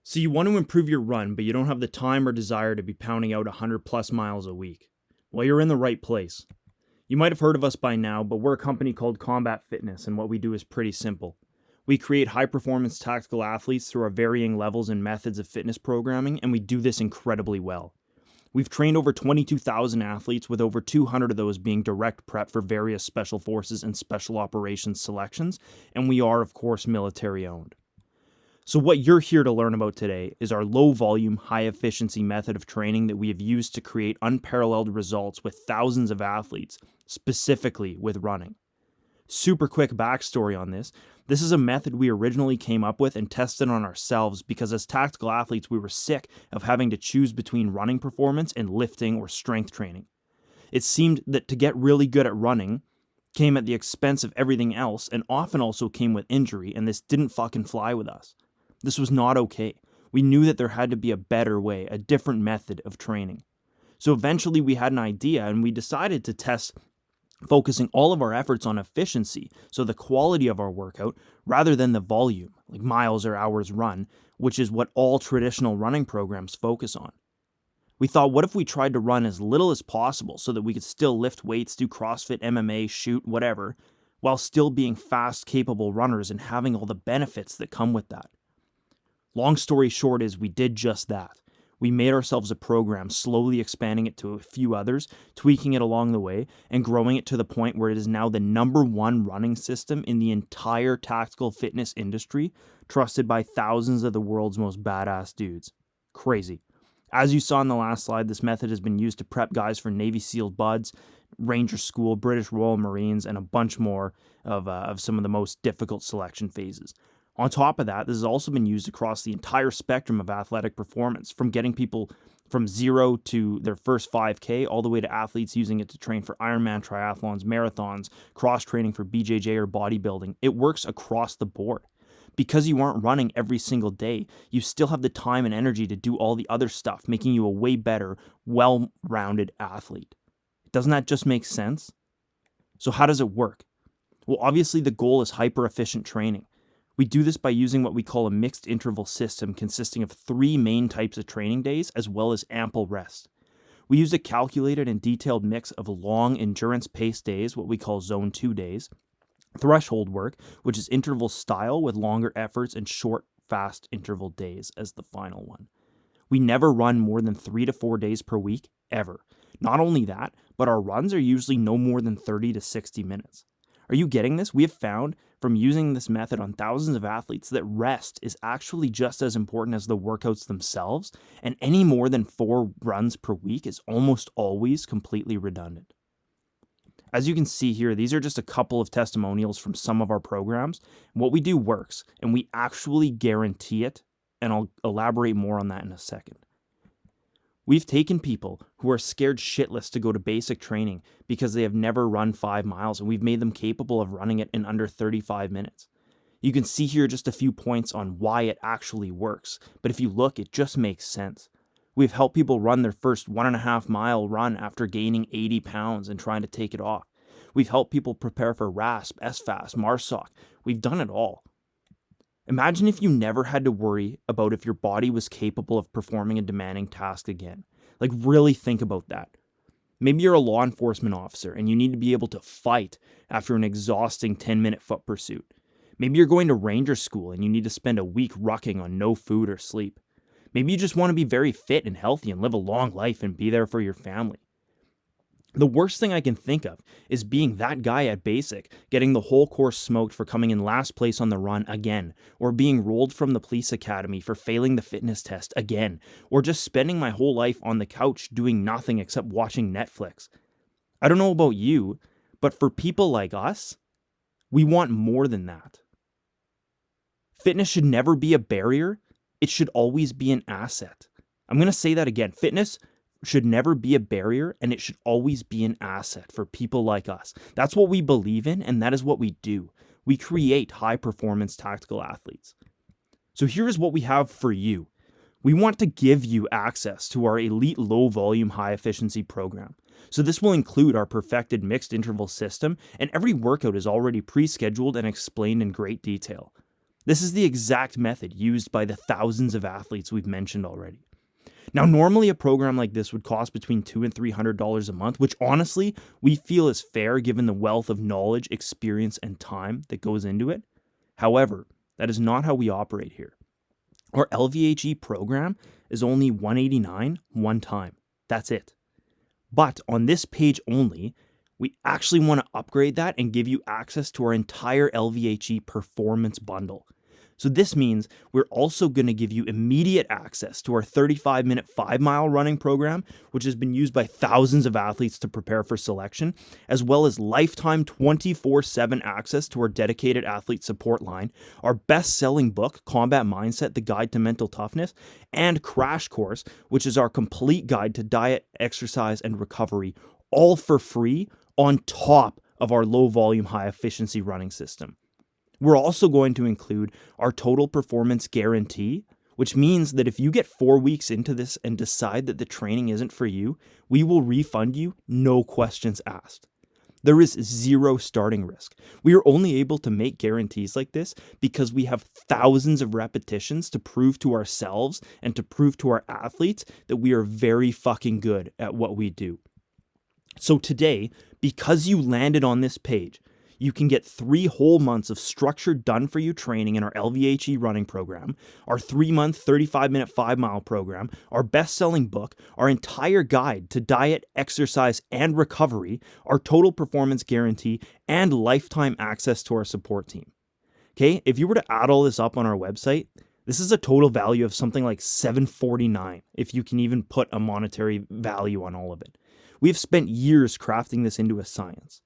So you want to improve your run, but you don't have the time or desire to be pounding out 100 plus miles a week. Well, you're in the right place. You might have heard of us by now, but we're a company called Combat Fitness, and what we do is pretty simple. We create high performance tactical athletes through our varying levels and methods of fitness programming, and we do this incredibly well. We've trained over 22,000 athletes, with over 200 of those being direct prep for various special forces and special operations selections, and we are, of course, military owned. So what you're here to learn about today is our low volume, high efficiency method of training that we have used to create unparalleled results with thousands of athletes, specifically with running. Super quick backstory on this. This is a method we originally came up with and tested on ourselves because as tactical athletes, we were sick of having to choose between running performance and lifting or strength training. It seemed that to get really good at running came at the expense of everything else and often also came with injury, and this didn't fucking fly with us. This was not okay. We knew that there had to be a better way, a different method of training. So eventually we had an idea and we decided to test focusing all of our efforts on efficiency, so the quality of our workout, rather than the volume, like miles or hours run, which is what all traditional running programs focus on. We thought, what if we tried to run as little as possible so that we could still lift weights, do CrossFit, MMA, shoot, whatever, while still being fast, capable runners and having all the benefits that come with that. Long story short is we did just that. We made ourselves a program, slowly expanding it to a few others, tweaking it along the way, and growing it to the point where it is now the #1 running system in the entire tactical fitness industry, trusted by thousands of the world's most badass dudes. Crazy. As you saw in the last slide, this method has been used to prep guys for Navy SEAL buds, Ranger School, British Royal Marines, and a bunch more of some of the most difficult selection phases. On top of that, this has also been used across the entire spectrum of athletic performance, from getting people from zero to their first 5K, all the way to athletes using it to train for Ironman triathlons, marathons, cross-training for BJJ or bodybuilding. It works across the board. Because you aren't running every single day, you still have the time and energy to do all the other stuff, making you a way better, well-rounded athlete. Doesn't that just make sense? So how does it work? Well, obviously the goal is hyper-efficient training. We do this by using what we call a mixed interval system consisting of 3 main types of training days as well as ample rest. We use a calculated and detailed mix of long endurance pace days, what we call zone 2 days, threshold work, which is interval style with longer efforts, and short, fast interval days as the final one. We never run more than 3 to 4 days per week, ever. Not only that, but our runs are usually no more than 30 to 60 minutes. Are you getting this? We have found from using this method on thousands of athletes that rest is actually just as important as the workouts themselves, and any more than 4 runs per week is almost always completely redundant. As you can see here, these are just a couple of testimonials from some of our programs. What we do works, and we actually guarantee it, and I'll elaborate more on that in a second. We've taken people who are scared shitless to go to basic training because they have never run 5 miles, and we've made them capable of running it in under 35 minutes. You can see here just a few points on why it actually works, but if you look, it just makes sense. We've helped people run their first 1.5 mile run after gaining 80 pounds and trying to take it off. We've helped people prepare for RASP, SFAS, MARSOC. We've done it all. Imagine if you never had to worry about if your body was capable of performing a demanding task again. Like, really think about that. Maybe you're a law enforcement officer and you need to be able to fight after an exhausting 10-minute foot pursuit. Maybe you're going to Ranger School and you need to spend a week rucking on no food or sleep. Maybe you just want to be very fit and healthy and live a long life and be there for your family. The worst thing I can think of is being that guy at basic, getting the whole course smoked for coming in last place on the run again, or being rolled from the police academy for failing the fitness test again, or just spending my whole life on the couch doing nothing except watching Netflix. I don't know about you, but for people like us, we want more than that. Fitness should never be a barrier. It should always be an asset. I'm going to say that again. Fitness should never be a barrier, and it should always be an asset for people like us. That's what we believe in, and that is what we do. We create high-performance tactical athletes. So here's what we have for you. We want to give you access to our elite low-volume, high-efficiency program. So this will include our perfected mixed interval system, and every workout is already pre-scheduled and explained in great detail. This is the exact method used by the thousands of athletes we've mentioned already. Now, normally a program like this would cost between $200 and $300 a month, which honestly we feel is fair given the wealth of knowledge, experience, and time that goes into it. However, that is not how we operate here. Our LVHE program is only $189 one time. That's it. But on this page only, we actually want to upgrade that and give you access to our entire LVHE performance bundle. So this means we're also going to give you immediate access to our 35-minute 5-mile running program, which has been used by thousands of athletes to prepare for selection, as well as lifetime 24/7 access to our dedicated athlete support line, our best-selling book, Combat Mindset: The Guide to Mental Toughness, and Crash Course, which is our complete guide to diet, exercise, and recovery, all for free on top of our low-volume, high-efficiency running system. We're also going to include our total performance guarantee, which means that if you get 4 weeks into this and decide that the training isn't for you, we will refund you, no questions asked. There is zero starting risk. We are only able to make guarantees like this because we have thousands of repetitions to prove to ourselves and to prove to our athletes that we are very fucking good at what we do. So today, because you landed on this page, you can get 3 whole months of structured done-for-you training in our LVHE running program, our 3-month 35-minute 5-mile program, our best-selling book, our entire guide to diet, exercise, and recovery, our total performance guarantee, and lifetime access to our support team. Okay, if you were to add all this up on our website, this is a total value of something like $749, if you can even put a monetary value on all of it. We have spent years crafting this into a science.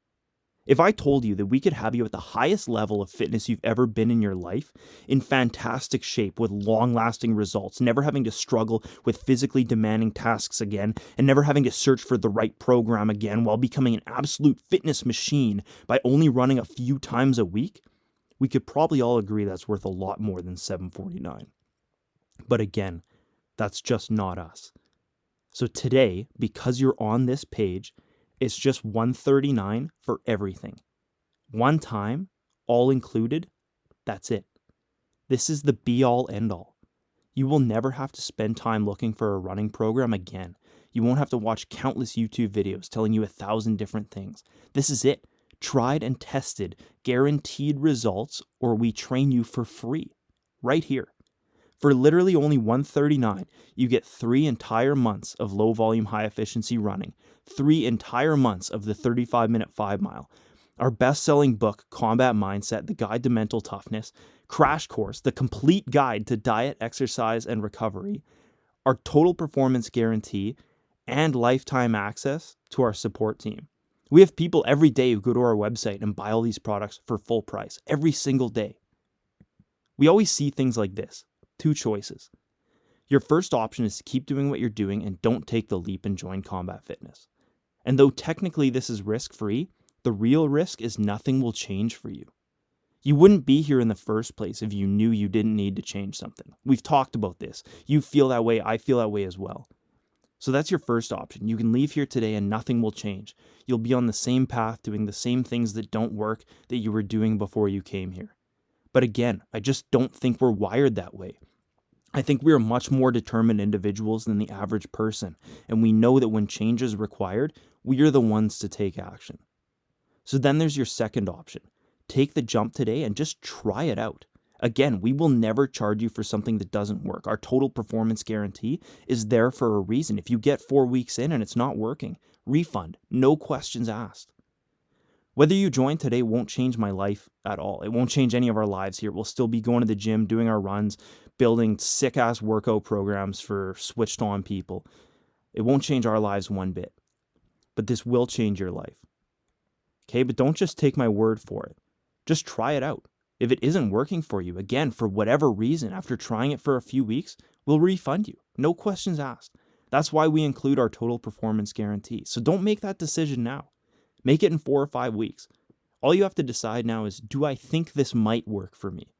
If I told you that we could have you at the highest level of fitness you've ever been in your life, in fantastic shape with long-lasting results, never having to struggle with physically demanding tasks again, and never having to search for the right program again while becoming an absolute fitness machine by only running a few times a week, we could probably all agree that's worth a lot more than $749. But again, that's just not us. So today, because you're on this page, it's just $139 for everything. One time, all included, that's it. This is the be-all, end-all. You will never have to spend time looking for a running program again. You won't have to watch countless YouTube videos telling you 1,000 different things. This is it. Tried and tested, guaranteed results, or we train you for free. Right here. For literally only $139, you get 3 entire months of low-volume, high-efficiency running, 3 entire months of the 35-minute 5-mile, our best-selling book, Combat Mindset: The Guide to Mental Toughness, Crash Course, the complete guide to diet, exercise, and recovery, our total performance guarantee, and lifetime access to our support team. We have people every day who go to our website and buy all these products for full price, every single day. We always see things like this. 2 choices. Your first option is to keep doing what you're doing and don't take the leap and join Combat Fitness. And though technically this is risk-free, the real risk is nothing will change for you. You wouldn't be here in the first place if you knew you didn't need to change something. We've talked about this. You feel that way, I feel that way as well. So that's your first option. You can leave here today and nothing will change. You'll be on the same path doing the same things that don't work that you were doing before you came here. But again, I just don't think we're wired that way. I think we are much more determined individuals than the average person, and we know that when change is required, we are the ones to take action. So then there's your second option. Take the jump today and just try it out. Again, we will never charge you for something that doesn't work. Our total performance guarantee is there for a reason. If you get 4 weeks in and it's not working, refund, no questions asked. Whether you join today won't change my life at all. It won't change any of our lives here. We'll still be going to the gym, doing our runs, building sick-ass workout programs for switched-on people. It won't change our lives one bit. But this will change your life. Okay, but don't just take my word for it. Just try it out. If it isn't working for you, again, for whatever reason, after trying it for a few weeks, we'll refund you. No questions asked. That's why we include our total performance guarantee. So don't make that decision now. Make it in 4 or 5 weeks. All you have to decide now is, do I think this might work for me?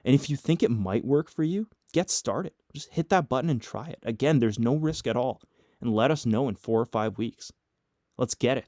And if you think it might work for you, get started. Just hit that button and try it. Again, there's no risk at all. And let us know in 4 or 5 weeks. Let's get it.